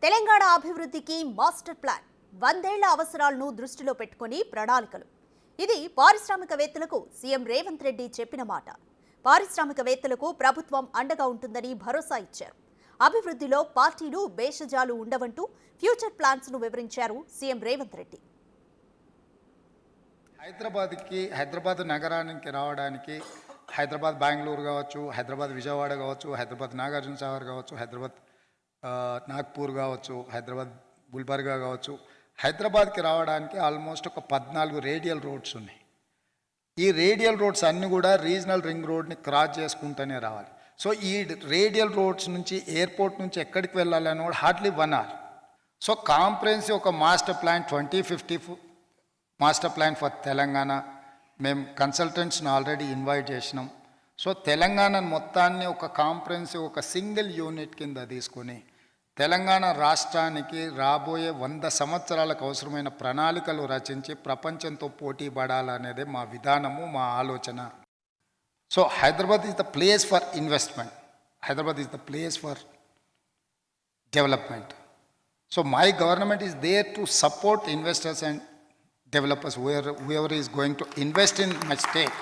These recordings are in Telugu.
తెలంగాణ అభివృద్ధికి మాస్టర్ ప్లాన్ 100 ఏళ్ల అవసరాలను దృష్టిలో పెట్టుకొని ప్రణాళికలు. ఇది పారిశ్రామికవేత్తలకు సీఎం రేవంత్ రెడ్డి చెప్పిన మాట. పారిశ్రామికవేత్తలకు ప్రభుత్వం అండగా ఉంటుందని భరోసా ఇచ్చారు. అభివృద్ధిలో పార్టీలు భేషజాలు ఉండవంటూ ఫ్యూచర్ ప్లాన్స్ ను వివరించారు సీఎం రేవంత్ రెడ్డి. హైదరాబాద్ నగరానికి రావడానికి హైదరాబాద్ బెంగళూరు కావచ్చు, హైదరాబాద్ విజయవాడ కావచ్చు, హైదరాబాద్ నాగార్జున సాగర్ కావచ్చు, హైదరాబాద్ నాగ్పూర్ కావచ్చు, హైదరాబాద్ గుల్బర్గా కావచ్చు, హైదరాబాద్కి రావడానికి ఆల్మోస్ట్ ఒక 14 రేడియల్ రోడ్స్ ఉన్నాయి. ఈ రేడియల్ రోడ్స్ అన్నీ కూడా రీజనల్ రింగ్ రోడ్ని క్రాస్ చేసుకుంటూనే రావాలి. సో ఈ రేడియల్ రోడ్స్ నుంచి ఎయిర్పోర్ట్ నుంచి ఎక్కడికి వెళ్ళాలని కూడా హార్డ్లీ 1 hour. సో కాంప్రహెన్సివ్ ఒక master plan 2050 master plan for Telangana మేము కన్సల్టెంట్స్ని ఆల్రెడీ ఇన్వైట్ చేసినాం. సో తెలంగాణ మొత్తాన్ని ఒక కాంప్రహెన్సివ్ ఒక సింగిల్ యూనిట్ కింద తీసుకొని తెలంగాణ రాష్ట్రానికి రాబోయే 100 సంవత్సరాలకు అవసరమైన ప్రణాళికలు రచించి ప్రపంచంతో పోటీ పడాలనేదే మా విధానము, మా ఆలోచన. So Hyderabad is the place for investment, Hyderabad is the place for development. So my government is there to support investors and developers, whoever is going to invest in my state.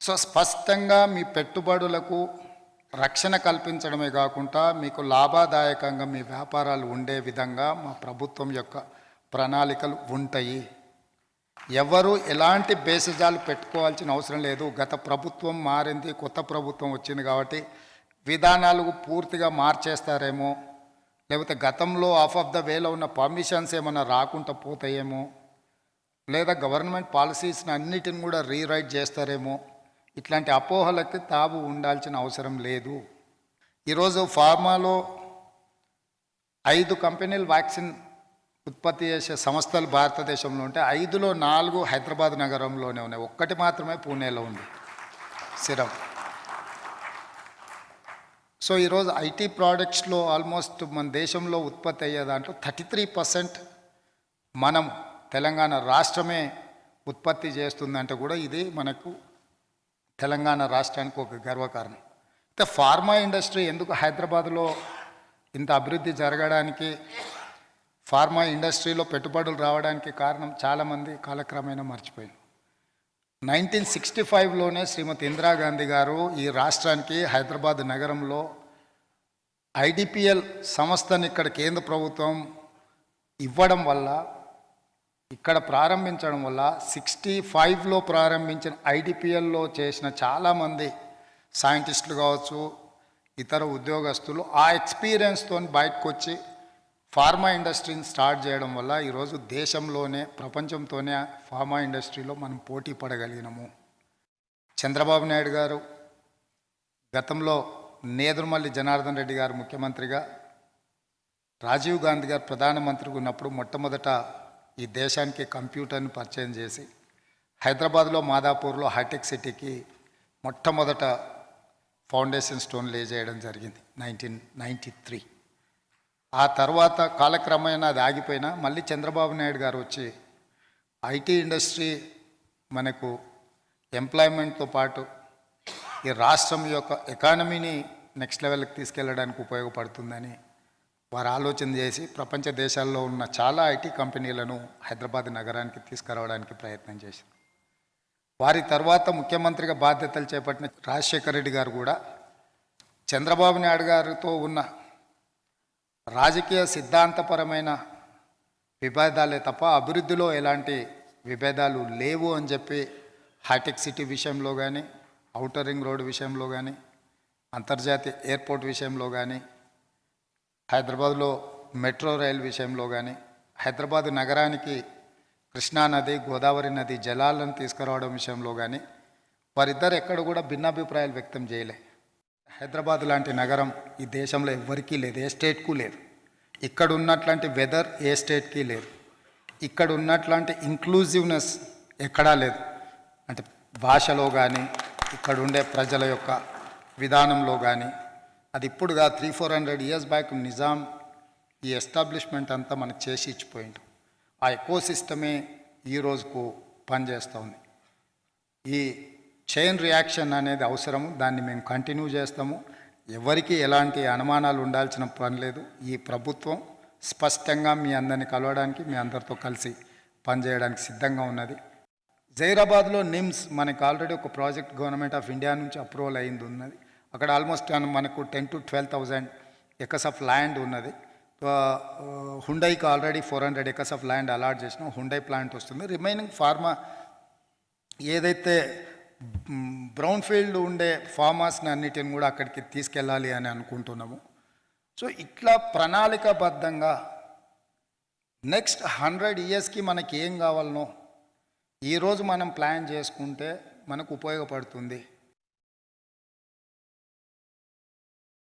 So స్పష్టంగా మీ పెట్టుబడులకు రక్షణ కల్పించడమే కాకుండా మీకు లాభదాయకంగా మీ వ్యాపారాలు ఉండే విధంగా మా ప్రభుత్వం యొక్క ప్రణాళికలు ఉంటాయి. ఎవరు ఎలాంటి బేసిజాలు పెట్టుకోవాల్సిన అవసరం లేదు. గత ప్రభుత్వం మారింది, కొత్త ప్రభుత్వం వచ్చింది కాబట్టి విధానాలు పూర్తిగా మార్చేస్తారేమో, లేకపోతే గతంలో ఆఫ్ ఆఫ్ ద వేలో ఉన్న పర్మిషన్స్ ఏమైనా రాకుండా పోతాయేమో, లేదా గవర్నమెంట్ పాలసీస్ని అన్నిటిని కూడా రీరైట్ చేస్తారేమో, ఇట్లాంటి అపోహలకి తావు ఉండాల్సిన అవసరం లేదు. ఈరోజు ఫార్మాలో 5 కంపెనీలు వ్యాక్సిన్ ఉత్పత్తి చేసే సంస్థలు భారతదేశంలో ఉంటే 5లో 4 హైదరాబాద్ నగరంలోనే ఉన్నాయి. ఒక్కటి మాత్రమే పూణేలో ఉంది, సిరం. సో ఈరోజు ఐటీ ప్రోడక్ట్స్లో ఆల్మోస్ట్ మన దేశంలో ఉత్పత్తి అయ్యే దాంట్లో 33% మనం తెలంగాణ రాష్ట్రమే ఉత్పత్తి చేస్తుందంటే కూడా ఇది మనకు తెలంగాణ రాష్ట్రానికి ఒక గర్వకారణం. అయితే ఫార్మా ఇండస్ట్రీ ఎందుకు హైదరాబాద్లో ఇంత అభివృద్ధి జరగడానికి, ఫార్మా ఇండస్ట్రీలో పెట్టుబడులు రావడానికి కారణం చాలామంది కాలక్రమేణా మర్చిపోయింది. 1965లోనే శ్రీమతి ఇందిరాగాంధీ గారు ఈ రాష్ట్రానికి హైదరాబాద్ నగరంలో ఐడిపిఎల్ సంస్థని ఇక్కడ కేంద్ర ప్రభుత్వం ఇవ్వడం వల్ల, ఇక్కడ ప్రారంభించడం వల్ల 65లో ప్రారంభించిన ఐడిపిఎల్లో చేసిన చాలామంది సైంటిస్టులు కావచ్చు, ఇతర ఉద్యోగస్తులు ఆ ఎక్స్పీరియన్స్తో బయటకు వచ్చి ఫార్మా ఇండస్ట్రీని స్టార్ట్ చేయడం వల్ల ఈరోజు దేశంలోనే ప్రపంచంతోనే ఫార్మా ఇండస్ట్రీలో మనం పోటీ పడగలిగినాము. చంద్రబాబు నాయుడు గారు గతంలో నేదురుమల్లి జనార్దన్ రెడ్డి గారు ముఖ్యమంత్రిగా, రాజీవ్ గాంధీ గారు ప్రధానమంత్రిగా ఉన్నప్పుడు మొట్టమొదట ఈ దేశానికి కంప్యూటర్ని పరిచయం చేసి హైదరాబాద్లో మాదాపూర్లో హైటెక్ సిటీకి మొట్టమొదట ఫౌండేషన్ స్టోన్ లే చేయడం జరిగింది 1993. ఆ తర్వాత కాలక్రమేణా అది ఆగిపోయినా మళ్ళీ చంద్రబాబు నాయుడు గారు వచ్చి ఐటీ ఇండస్ట్రీ మనకు ఎంప్లాయ్మెంట్తో పాటు ఈ రాష్ట్రం యొక్క ఎకానమీని నెక్స్ట్ లెవెల్కి తీసుకెళ్ళడానికి ఉపయోగపడుతుందని వారు ఆలోచన చేసి ప్రపంచ దేశాల్లో ఉన్న చాలా ఐటీ కంపెనీలను హైదరాబాద్ నగరానికి తీసుకురావడానికి ప్రయత్నం చేశారు. వారి తర్వాత ముఖ్యమంత్రిగా బాధ్యతలు చేపట్టిన రాజశేఖర రెడ్డి గారు కూడా చంద్రబాబు నాయుడు గారితో ఉన్న రాజకీయ సిద్ధాంతపరమైన విభేదాలే తప్ప అభివృద్ధిలో ఎలాంటి విభేదాలు లేవు అని చెప్పి హైటెక్ సిటీ విషయంలో కానీ, ఔటర్ రింగ్ రోడ్ విషయంలో కానీ, అంతర్జాతీయ ఎయిర్పోర్ట్ విషయంలో కానీ, హైదరాబాద్లో మెట్రో రైల్ విషయంలో కానీ, హైదరాబాద్ నగరానికి కృష్ణానది, గోదావరి నది జలాలను తీసుకురావడం విషయంలో కానీ వారిద్దరు ఎక్కడ కూడా భిన్నాభిప్రాయాలు వ్యక్తం చేయలే. హైదరాబాద్ లాంటి నగరం ఈ దేశంలో ఎవ్వరికీ లేదు, ఏ స్టేట్కు లేదు. ఇక్కడ ఉన్నట్లాంటి వెదర్ ఏ స్టేట్కి లేదు. ఇక్కడ ఉన్నట్లాంటి ఇంక్లూజివ్నెస్ ఎక్కడా లేదు. అంటే భాషలో కానీ, ఇక్కడ ఉండే ప్రజల యొక్క విధానంలో కానీ, అది ఇప్పుడుగా 300-400 years బ్యాక్ నిజాం ఈ ఎస్టాబ్లిష్మెంట్ అంతా మనకు చేసి ఇచ్చిపోయింది. ఆ ఎకో సిస్టమే ఈ రోజుకు పనిచేస్తూ ఉంది. ఈ చైన్ రియాక్షన్ అనేది అవసరము. దాన్ని మేము కంటిన్యూ చేస్తాము. ఎవరికి ఎలాంటి అనుమానాలు ఉండాల్సిన పని లేదు. ఈ ప్రభుత్వం స్పష్టంగా మీ అందరిని కలవడానికి, మీ అందరితో కలిసి పనిచేయడానికి సిద్ధంగా ఉన్నది. జైరాబాద్లో నిమ్స్ మనకు ఆల్రెడీ ఒక ప్రాజెక్ట్ గవర్నమెంట్ ఆఫ్ ఇండియా నుంచి అప్రూవల్ అయింది ఉన్నది. అక్కడ ఆల్మోస్ట్ మనకు 10,000 to 12,000 ఎకర్స్ ఆఫ్ ల్యాండ్ ఉన్నది. హుండైకి already 400 acres of land allot చేసినాం. హుండై ప్లాంట్ వస్తుంది. రిమైనింగ్ ఫార్మా ఏదైతే బ్రౌన్ ఫీల్డ్ ఉండే ఫార్మర్స్ని అన్నిటిని కూడా అక్కడికి తీసుకెళ్ళాలి అని అనుకుంటున్నాము. సో ఇట్లా ప్రణాళికాబద్ధంగా నెక్స్ట్ 100 yearsకి మనకి ఏం కావాలనో ఈరోజు మనం ప్లాన్ చేసుకుంటే మనకు ఉపయోగపడుతుంది.